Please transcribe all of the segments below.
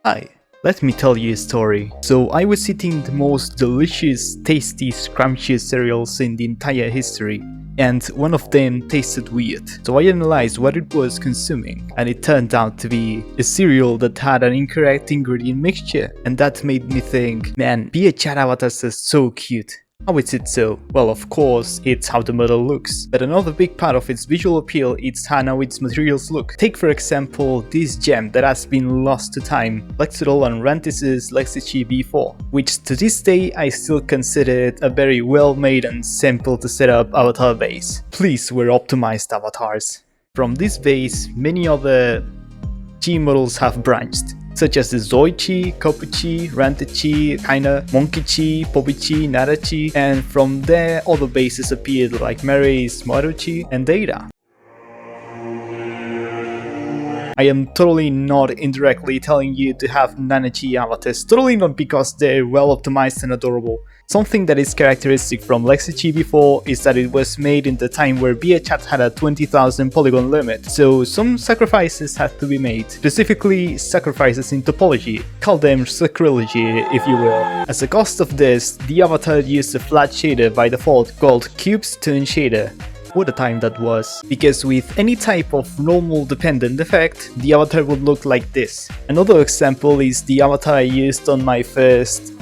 Hi, let me tell you a story. So I was eating the most delicious, tasty, scrumptious cereals in the entire history, and one of them tasted weird. So I analyzed what it was consuming, and it turned out to be a cereal that had an incorrect ingredient mixture, and that made me think, man, Be a Chat avatars are so cute. How is it so? Well, of course, it's how the model looks, but another big part of its visual appeal is how its materials look. Take for example this gem that has been lost to time, Lexidol and Rantis's Lexichi B4, which to this day I still consider it a very well made and simple to set up avatar base. Please were optimized avatars. From this base, many other Chi models have branched, such as the Zoichi, Kopuchi, Rantichi, Kaina, Monkichi, Pobichi, Narachi, and from there other bases appeared like Mary's, Maruchi, and Data. I am totally not indirectly telling you to have Nanachi avatars, totally not, because they're well optimized and adorable. Something that is characteristic from Lexichi B4 is that it was made in the time where VHat had a 20,000 polygon limit, so some sacrifices had to be made, specifically sacrifices in topology, call them sacrilege if you will. As a cost of this, the avatar used a flat shader by default called Cube's Toon shader. What a time that was, because with any type of normal dependent effect, the avatar would look like this. Another example is the avatar I used on my first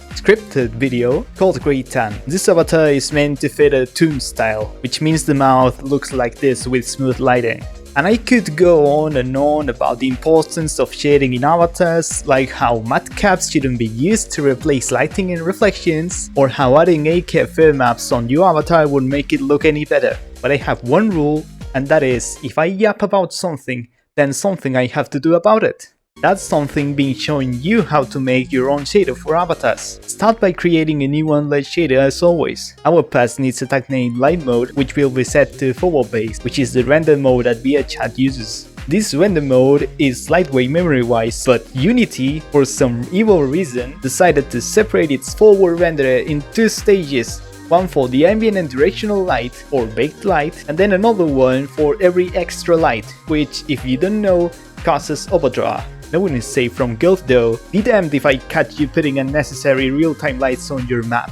scripted video called Grey Tan. This avatar is meant to fit a Toon style, which means the mouth looks like this with smooth lighting. And I could go on and on about the importance of shading in avatars, like how matte caps shouldn't be used to replace lighting and reflections, or how adding AKFR maps on your avatar would make it look any better. But I have one rule, and that is, if I yap about something, then something I have to do about it. That's something being showing you how to make your own shader for avatars. Start by creating a new one-layer shader as always. Our pass needs a tag named light mode, which will be set to forward base, which is the render mode that VHat uses. This render mode is lightweight memory-wise, but Unity, for some evil reason, decided to separate its forward renderer in two stages. One for the ambient and directional light, or baked light, and then another one for every extra light, which, if you don't know, causes overdraw. No one is safe from guilt though, be damned if I catch you putting unnecessary real-time lights on your map.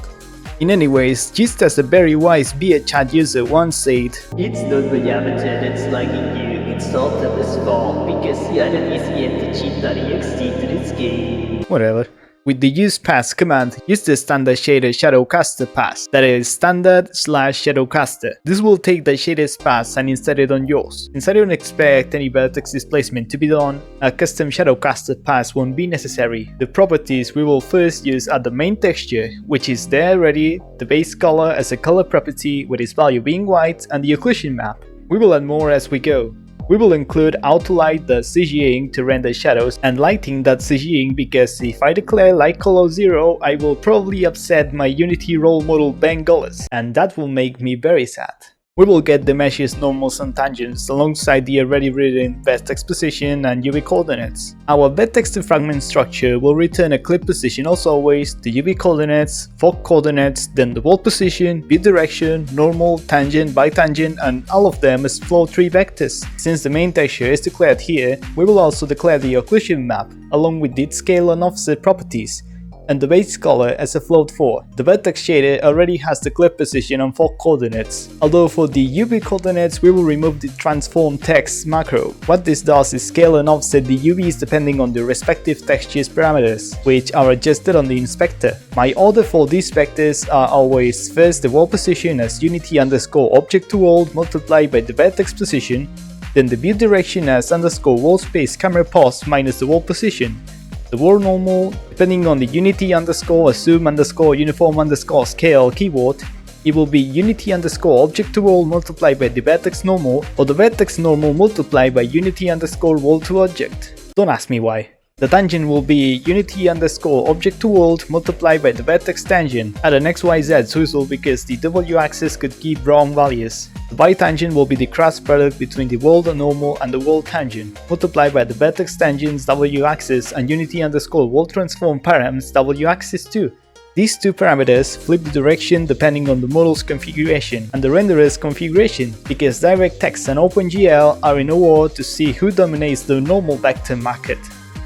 In anyways, just as a very wise VHat user once said, "It's not the avatar that's lagging you, it's not this fault, because you had an easy to cheat .exe to this game." Whatever. With the use pass command, use the standard shader shadowcaster pass, that is standard/shadowcaster. This will take the shader's pass and insert it on yours. Since I don't expect any vertex displacement to be done, a custom shadowcaster pass won't be necessary. The properties we will first use are the main texture, which is there already, the base color as a color property with its value being white, and the occlusion map. We will add more as we go. We will include auto-light.cging to render shadows and lighting.cging, because if I declare light color 0, I will probably upset my Unity role model Bengalis, and that will make me very sad. We will get the meshes, normals and tangents alongside the already written Vertex position and UV coordinates. Our Vertex to Fragment structure will return a clip position as always, the UV coordinates, fog coordinates, then the world position, view direction, normal, tangent, bitangent, and all of them as float 3 vectors. Since the main texture is declared here, we will also declare the occlusion map, along with its scale and offset properties, and the base color as a float 4. The Vertex shader already has the clip position and fog coordinates, although for the UV coordinates we will remove the transform text macro. What this does is scale and offset the UVs depending on the respective textures parameters, which are adjusted on the inspector. My order for these vectors are always first the world position as Unity_object_world multiplied by the Vertex position, then the view direction as _world space camera pos minus the world position. The world normal, depending on the Unity_assume_uniform_scale keyword, it will be Unity_object_world multiplied by the Vertex normal, or the Vertex normal multiplied by Unity_world_to_object. Don't ask me why. The tangent will be Unity_object_world multiplied by the Vertex tangent at an XYZ swizzle, because the W axis could keep wrong values. The bitangent will be the cross product between the world normal and the world tangent, multiplied by the Vertex tangent's W axis and Unity_world transform params W axis too. These two parameters flip the direction depending on the model's configuration and the renderer's configuration, because DirectX and OpenGL are in a war to see who dominates the normal vector market.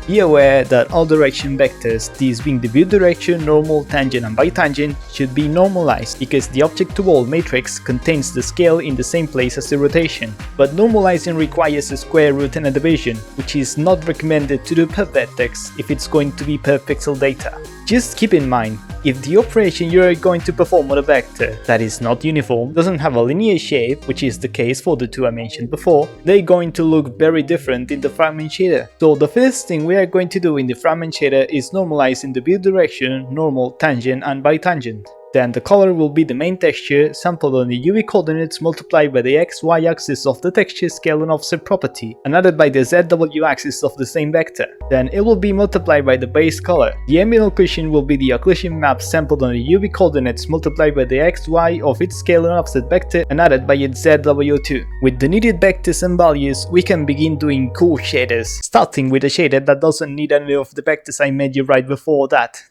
Be aware that all direction vectors, these being the view direction, normal, tangent and bitangent, should be normalized because the object-to-wall matrix contains the scale in the same place as the rotation. But normalizing requires a square root and a division, which is not recommended to do per vertex if it's going to be per pixel data. Just keep in mind, if the operation you are going to perform on a vector that is not uniform, doesn't have a linear shape, which is the case for the two I mentioned before, they're going to look very different in the fragment shader. So the first thing we are going to do in the fragment shader is normalize in the view direction, normal, tangent and bitangent. Then the color will be the main texture, sampled on the UV coordinates multiplied by the XY axis of the texture scale and offset property, and added by the ZW axis of the same vector. Then it will be multiplied by the base color. The ambient occlusion will be the occlusion map sampled on the UV coordinates multiplied by the XY of its scale and offset vector and added by its ZW2. With the needed vectors and values, we can begin doing cool shaders, starting with a shader that doesn't need any of the vectors I made you right before that.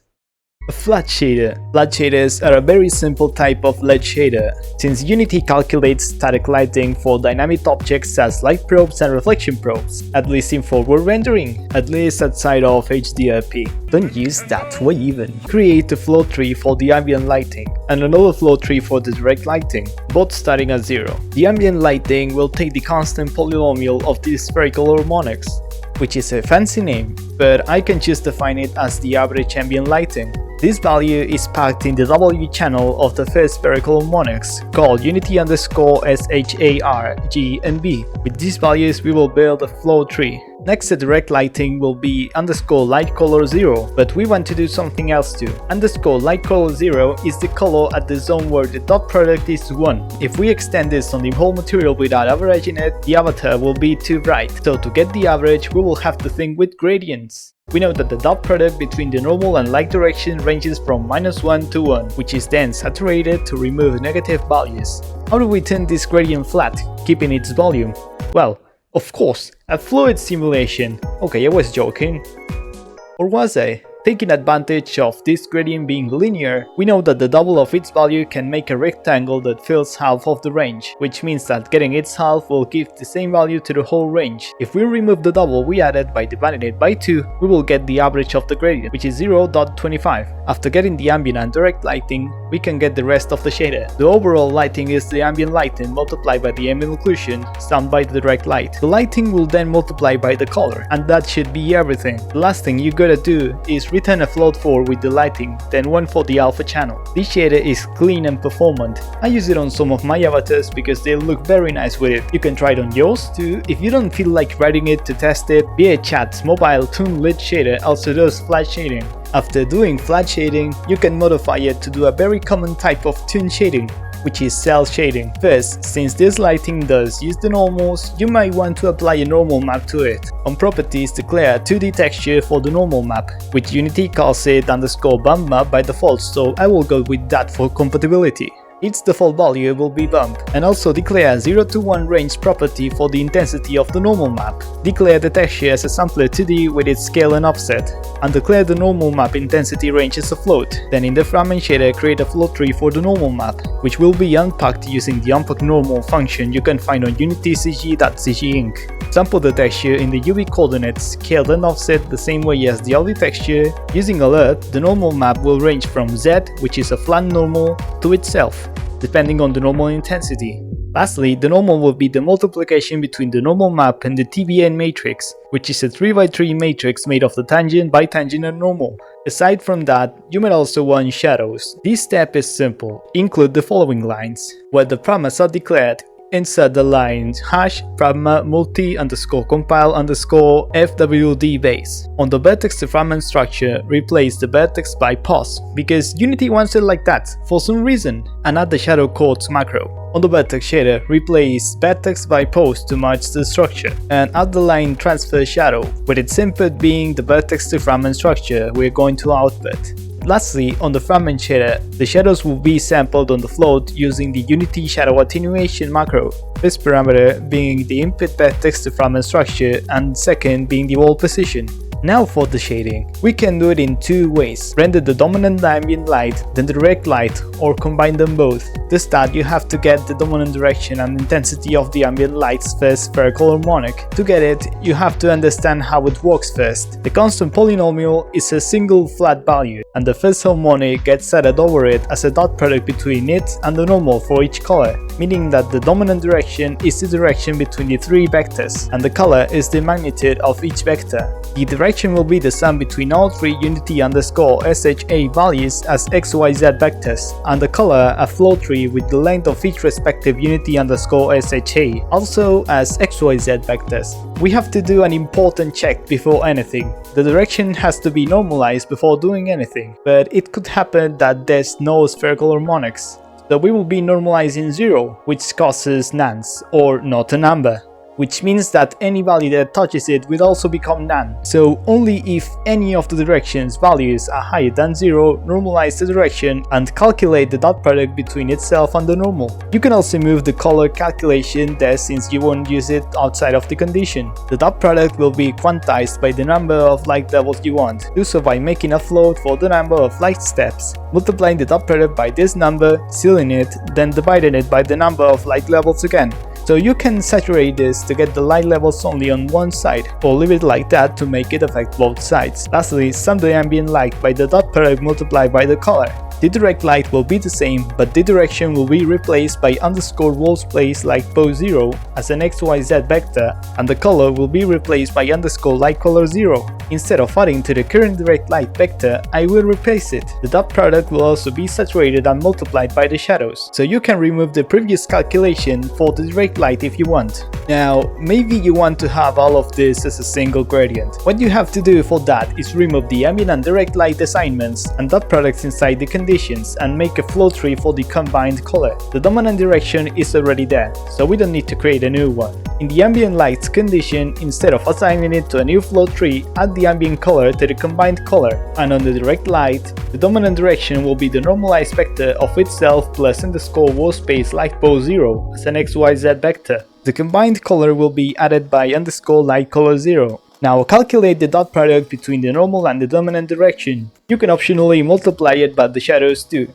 A flat shader. Flat shaders are a very simple type of LED shader, since Unity calculates static lighting for dynamic objects as light probes and reflection probes, at least in forward rendering, at least outside of HDRP. Don't use that, why even? Create a flow tree for the ambient lighting, and another flow tree for the direct lighting, both starting at 0. The ambient lighting will take the constant polynomial of the spherical harmonics, which is a fancy name, but I can just define it as the average ambient lighting. This value is packed in the W channel of the first spherical harmonics, called unity_shar, G and B. With these values we will build a flow tree. Next, the direct lighting will be _light color 0, but we want to do something else too. _light color 0 is the color at the zone where the dot product is 1. If we extend this on the whole material without averaging it, the avatar will be too bright. So to get the average, we will have to think with gradients. We know that the dot product between the normal and light direction ranges from -1 to 1, which is then saturated to remove negative values. How do we turn this gradient flat, keeping its volume? Well, of course, a fluid simulation. Okay, I was joking. Or was I? Taking advantage of this gradient being linear, we know that the double of its value can make a rectangle that fills half of the range, which means that getting its half will give the same value to the whole range. If we remove the double we added by dividing it by 2, we will get the average of the gradient, which is 0.25. After getting the ambient and direct lighting, we can get the rest of the shader. The overall lighting is the ambient lighting multiplied by the ambient occlusion, summed by the direct light. The lighting will then multiply by the color, and that should be everything. The last thing you gotta do is return a float 4 with the lighting, then one for the alpha channel. This shader is clean and performant. I use it on some of my avatars because they look very nice with it. You can try it on yours too. If you don't feel like writing it to test it, VHChat's mobile Toon lit shader also does flat shading. After doing flat shading, you can modify it to do a very common type of Toon shading, which is cell shading. First, since this lighting does use the normals, you might want to apply a normal map to it. On properties, declare a 2D texture for the normal map, which Unity calls it _bump map by default, so I will go with that for compatibility. Its default value will be bump, and also declare a 0 to 1 range property for the intensity of the normal map. Declare the texture as a sampler 2D with its scale and offset, and declare the normal map intensity range as a float. Then in the fragment shader create a float tree for the normal map, which will be unpacked using the unpack normal function you can find on unity.cg inc. Sample the texture in the UV coordinates, scaled and offset the same way as the LV texture. Using alert, the normal map will range from Z, which is a flat normal, to itself, depending on the normal intensity. Lastly, the normal will be the multiplication between the normal map and the TBN matrix, which is a 3x3 matrix made of the tangent, bitangent and normal. Aside from that, you might also want shadows. This step is simple. Include the following lines. Where the parameters are declared, insert the lines #pragma multi_compile_fwd base. On the vertex to fragment structure, replace the vertex by pos, because Unity wants it like that for some reason, and add the shadow codes macro. On the vertex shader, replace vertex by pose to match the structure, and add the line transfer shadow, with its input being the vertex to fragment structure we're going to output. Lastly, on the fragment shader, the shadows will be sampled on the float using the Unity shadow attenuation macro, first parameter being the input vertex to fragment structure and second being the wall position. Now for the shading. We can do it in two ways: render the dominant ambient light, then the direct light, or combine them both. To start, you have to get the dominant direction and intensity of the ambient light's first spherical harmonic. To get it, you have to understand how it works first. The constant polynomial is a single flat value, and the first harmonic gets added over it as a dot product between it and the normal for each color, meaning that the dominant direction is the direction between the three vectors, and the color is the magnitude of each vector. The direction will be the sum between all three unity_SHA values as XYZ vectors, and the color a float tree with the length of each respective unity_SHA, also as XYZ vectors. We have to do an important check before anything. The direction has to be normalized before doing anything, but it could happen that there's no spherical harmonics. So we will be normalizing 0, which causes nans, or not a number, which means that any value that touches it will also become none. So only if any of the direction's values are higher than 0, normalize the direction and calculate the dot product between itself and the normal. You can also move the color calculation there since you won't use it outside of the condition. The dot product will be quantized by the number of light levels you want. Do so by making a float for the number of light steps, multiplying the dot product by this number, sealing it, then dividing it by the number of light levels again. So you can saturate this to get the light levels only on one side, or leave it like that to make it affect both sides. Lastly, sum the ambient light by the dot product multiplied by the color. The direct light will be the same, but the direction will be replaced by underscore walls place like pose 0 as an XYZ vector, and the color will be replaced by underscore light color 0. Instead of adding to the current direct light vector, I will replace it. The dot product will also be saturated and multiplied by the shadows, so you can remove the previous calculation for the direct light if you want. Now, maybe you want to have all of this as a single gradient. What you have to do for that is remove the ambient and direct light assignments and dot products inside the conditions and make a flow tree for the combined color. The dominant direction is already there, so we don't need to create a new one. In the ambient lights condition, instead of assigning it to a new flow tree, add the ambient color to the combined color, and on the direct light, the dominant direction will be the normalized vector of itself plus underscore wall space light pose 0 as an XYZ vector. The combined color will be added by underscore light color 0. Now calculate the dot product between the normal and the dominant direction. You can optionally multiply it by the shadows too.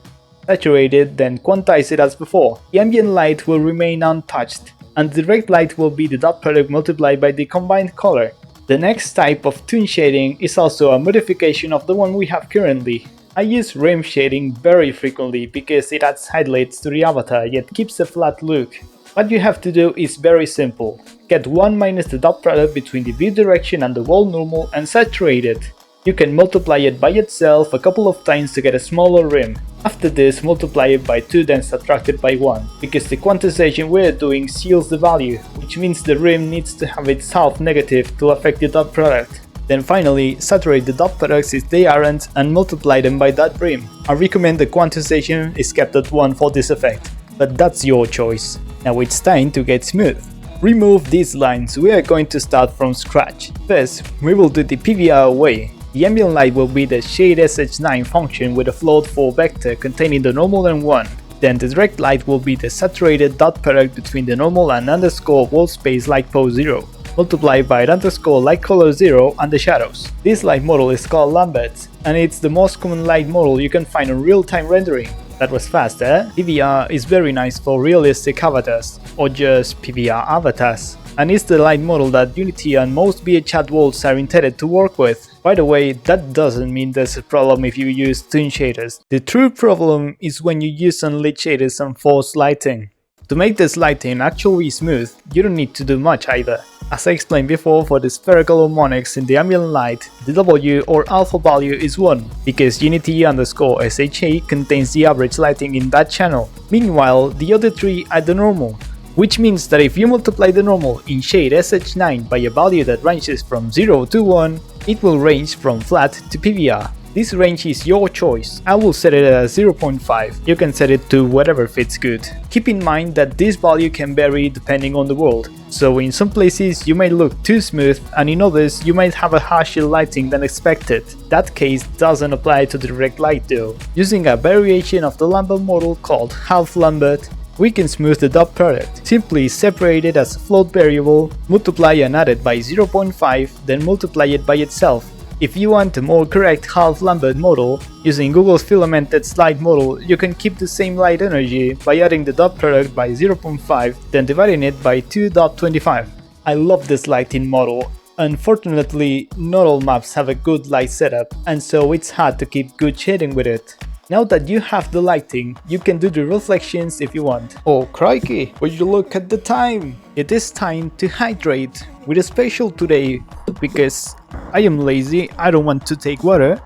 Saturate it, then quantize it as before. The ambient light will remain untouched, and the direct light will be the dot product multiplied by the combined color. The next type of Toon shading is also a modification of the one we have currently. I use rim shading very frequently because it adds highlights to the avatar yet keeps a flat look. What you have to do is very simple. Get 1 minus the dot product between the view direction and the wall normal and saturate it. You can multiply it by itself a couple of times to get a smaller rim. After this, multiply it by 2 then subtract it by 1, because the quantization we're doing seals the value, which means the rim needs to have its half negative to affect the dot product. Then finally, saturate the dot products if they aren't and multiply them by that rim. I recommend the quantization is kept at 1 for this effect, but that's your choice. Now it's time to get smooth. Remove these lines, we are going to start from scratch. First, we will do the PVR way. The ambient light will be the shade SH9 function with a float 4 vector containing the normal and 1. Then the direct light will be the saturated dot product between the normal and underscore wall space light pose 0, multiplied by underscore light color 0 and the shadows. This light model is called Lambert, and it's the most common light model you can find in real-time rendering. That was fast, eh? PVR is very nice for realistic avatars, or just PVR avatars, and it's the light model that Unity and most VHAT worlds are intended to work with. By the way, that doesn't mean there's a problem if you use Toon shaders. The true problem is when you use unlit shaders and forced lighting. To make this lighting actually smooth, you don't need to do much either. As I explained before, for the spherical harmonics in the ambient light, the W or alpha value is 1, because unity_SHA contains the average lighting in that channel. Meanwhile, the other 3 are the normal, which means that if you multiply the normal in shade SH9 by a value that ranges from 0 to 1, it will range from flat to PVR. This range is your choice. I will set it at 0.5, you can set it to whatever fits good. Keep in mind that this value can vary depending on the world, so in some places you might look too smooth and in others you might have a harsher lighting than expected. That case doesn't apply to direct light though. Using a variation of the Lambert model called half Lambert, we can smooth the dot product. Simply separate it as a float variable, multiply and add it by 0.5, then multiply it by itself. If you want a more correct half-Lambert model, using Google's filamented slide model, you can keep the same light energy by adding the dot product by 0.5, then dividing it by 2.25. I love this lighting model. Unfortunately, not all maps have a good light setup, and so it's hard to keep good shading with it. Now that you have the lighting, you can do the reflections if you want. Oh crikey, would you look at the time? It is time to hydrate with a special today because I am lazy, I don't want to take water.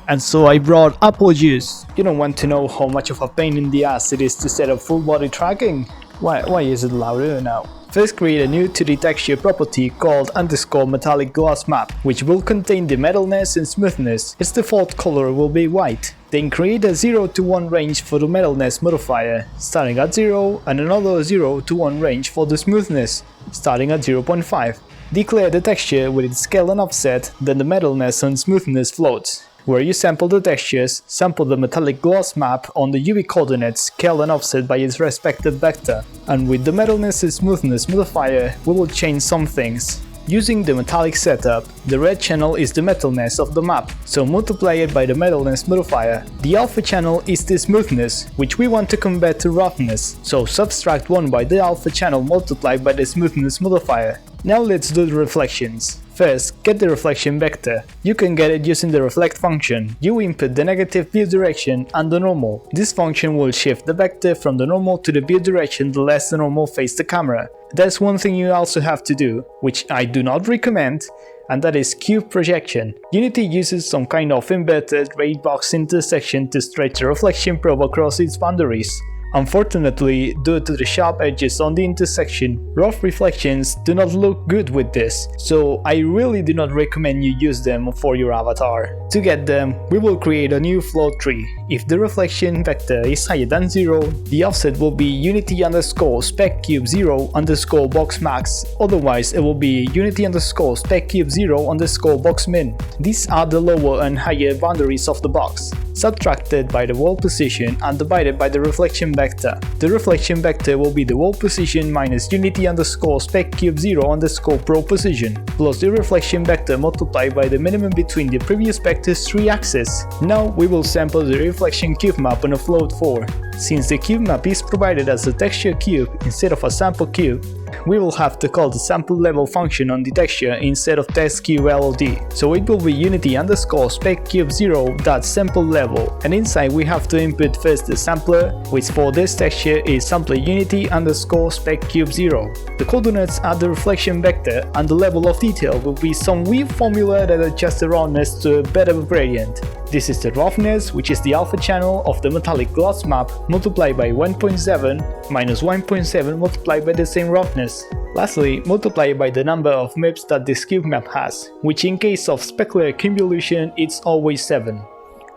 And so I brought apple juice. You don't want to know how much of a pain in the ass it is to set up full body tracking? Why is it louder now? First, create a new 2D texture property called _metallic gloss map, which will contain the metalness and smoothness. Its default color will be white. Then create a 0 to 1 range for the metalness modifier, starting at 0, and another 0 to 1 range for the smoothness, starting at 0.5. Declare the texture with its scale and offset, then the metalness and smoothness floats. Where you sample the textures, sample the metallic gloss map on the UV coordinates, scale and offset by its respective vector. And with the metalness and smoothness modifier, we will change some things. Using the metallic setup, the red channel is the metalness of the map, so multiply it by the metalness modifier. The alpha channel is the smoothness, which we want to convert to roughness, so subtract 1 by the alpha channel multiplied by the smoothness modifier. Now let's do the reflections. First, get the reflection vector. You can get it using the reflect function. You input the negative view direction and the normal. This function will shift the vector from the normal to the view direction the less the normal face the camera. There's one thing you also have to do, which I do not recommend, and that is cube projection. Unity uses some kind of inverted ray box intersection to stretch the reflection probe across its boundaries. Unfortunately, due to the sharp edges on the intersection, rough reflections do not look good with this, so I really do not recommend you use them for your avatar. To get them, we will create a new float tree. If the reflection vector is higher than 0, the offset will be unity_spec_cube0_boxmax, otherwise it will be unity_spec_cube0_boxmin. These are the lower and higher boundaries of the box, subtracted by the wall position and divided by the reflection vector. The reflection vector will be the wall position minus unity_spec_cube0_pro position, plus the reflection vector multiplied by the minimum between the previous vector's 3 axes. Now we will sample the reflection cube map on a float 4. Since the cube map is provided as a texture cube instead of a sample cube, we will have to call the sample level function on the texture instead of textqld. So it will be unity_spec_cube0.sample_level, and inside we have to input first the sampler, which for this texture is sampler unity_spec_cube0. The coordinates are the reflection vector, and the level of detail will be some weird formula that adjusts the roughness to a better gradient. This is the roughness, which is the alpha channel of the metallic gloss map multiplied by 1.7 minus 1.7 multiplied by the same roughness. Lastly, multiply by the number of MIPS that this cube map has, which in case of specular convolution it's always 7.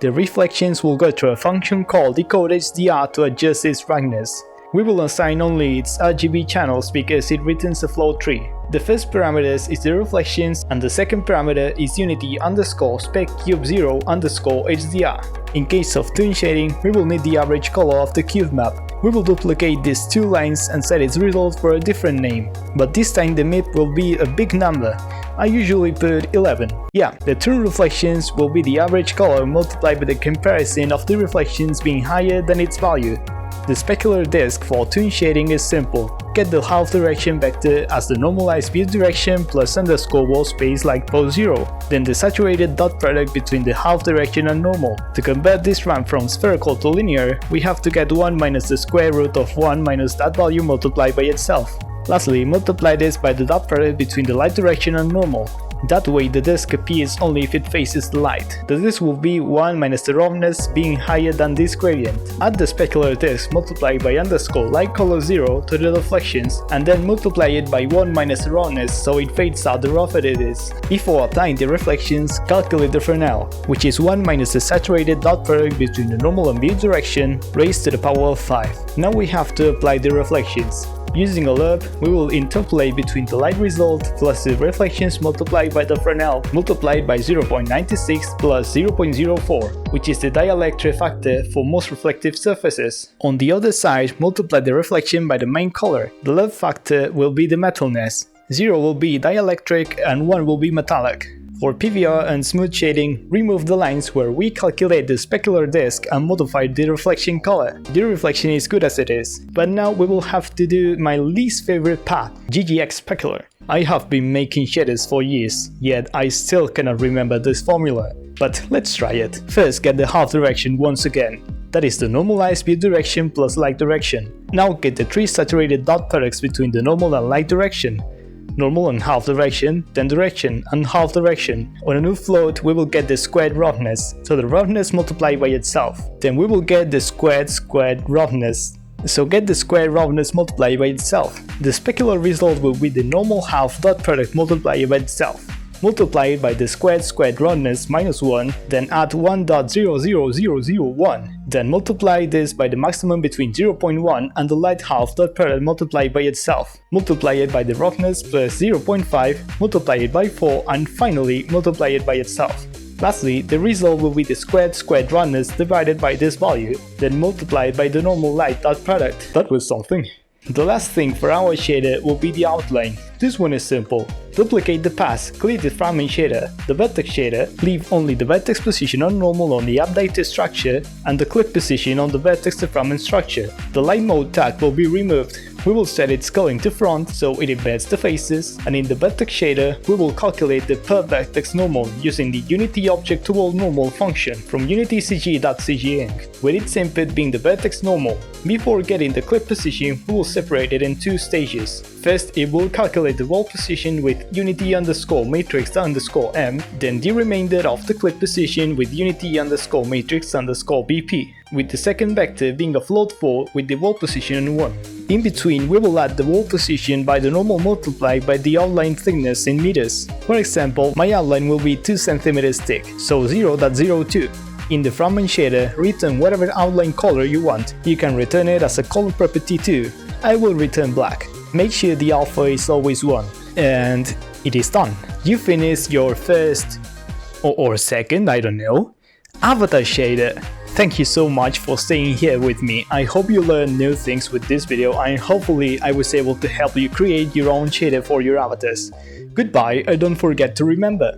The reflections will go through a function called decodeHDR to adjust its brightness. We will assign only its RGB channels because it returns a float tree. The first parameter is the reflections and the second parameter is unity_spec_cube0_HDR. In case of Toon shading, we will need the average color of the cube map. We will duplicate these two lines and set its result for a different name, but this time the MIP will be a big number. I usually put 11. Yeah, the Toon reflections will be the average color multiplied by the comparison of the reflections being higher than its value. The specular disk for Toon shading is simple. Get the half direction vector as the normalized view direction plus underscore wall space like pose 0, then the saturated dot product between the half direction and normal. To convert this ramp from spherical to linear, we have to get 1 minus the square root of 1 minus that value multiplied by itself. Lastly, multiply this by the dot product between the light direction and normal. That way the disk appears only if it faces the light. The disk will be 1 minus the roughness being higher than this gradient. Add the specular disk multiplied by underscore light color 0 to the reflections and then multiply it by 1 minus the roughness so it fades out the rougher it is. Before applying the reflections, calculate the Fresnel, which is 1 minus the saturated dot product between the normal and view direction raised to the power of 5. Now we have to apply the reflections. Using a loop, we will interpolate between the light result plus the reflections multiplied by the Fresnel multiplied by 0.96 plus 0.04, which is the dielectric factor for most reflective surfaces. On the other side, multiply the reflection by the main color. The loop factor will be the metalness. 0 will be dielectric and 1 will be metallic. For PVR and smooth shading, remove the lines where we calculate the specular disk and modify the reflection color. The reflection is good as it is, but now we will have to do my least favorite path, GGX specular. I have been making shaders for years, yet I still cannot remember this formula. But let's try it. First, get the half direction once again. That is the normalized view direction plus light direction. Now get the 3 saturated dot products between the normal and light direction. Normal and half direction, then direction and half direction. On a new float, we will get the squared roughness, so the roughness multiplied by itself. Then we will get the squared roughness. So get the square roughness multiplied by itself. The specular result will be the normal half dot product multiplied by itself. Multiply it by the squared roughness minus 1, then add 1.00001. Then multiply this by the maximum between 0.1 and the light half dot product multiplied by itself. Multiply it by the roughness plus 0.5, multiply it by 4, and finally multiply it by itself. Lastly, the result will be the squared roughness divided by this value, then multiplied by the normal light dot product. That was something. The last thing for our shader will be the outline. This one is simple. Duplicate the path, click the Fragment shader, the Vertex shader, leave only the Vertex position on normal on the updated structure and the clip position on the Vertex to Fragment structure. The light mode tag will be removed. We will set its scaling to front so it embeds the faces, and in the Vertex shader we will calculate the per vertex normal using the Unity object toward normal function from unitycg.cginc, with its input being the vertex normal. Before getting the clip position, we will separate it in 2 stages. First, it will calculate the wall position with unity_matrix_m, then the remainder of the clip position with unity_matrix_bp, with the second vector being a float 4 with the wall position 1. In between, we will add the wall position by the normal multiplied by the outline thickness in meters. For example, my outline will be 2 cm thick, so 0.02. In the Fragment shader, return whatever outline color you want. You can return it as a color property too. I will return black. Make sure the alpha is always 1. And it is done. You finish your first or second, I don't know, avatar shader. Thank you so much for staying here with me. I hope you learned new things with this video and hopefully I was able to help you create your own shader for your avatars. Goodbye, and don't forget to remember,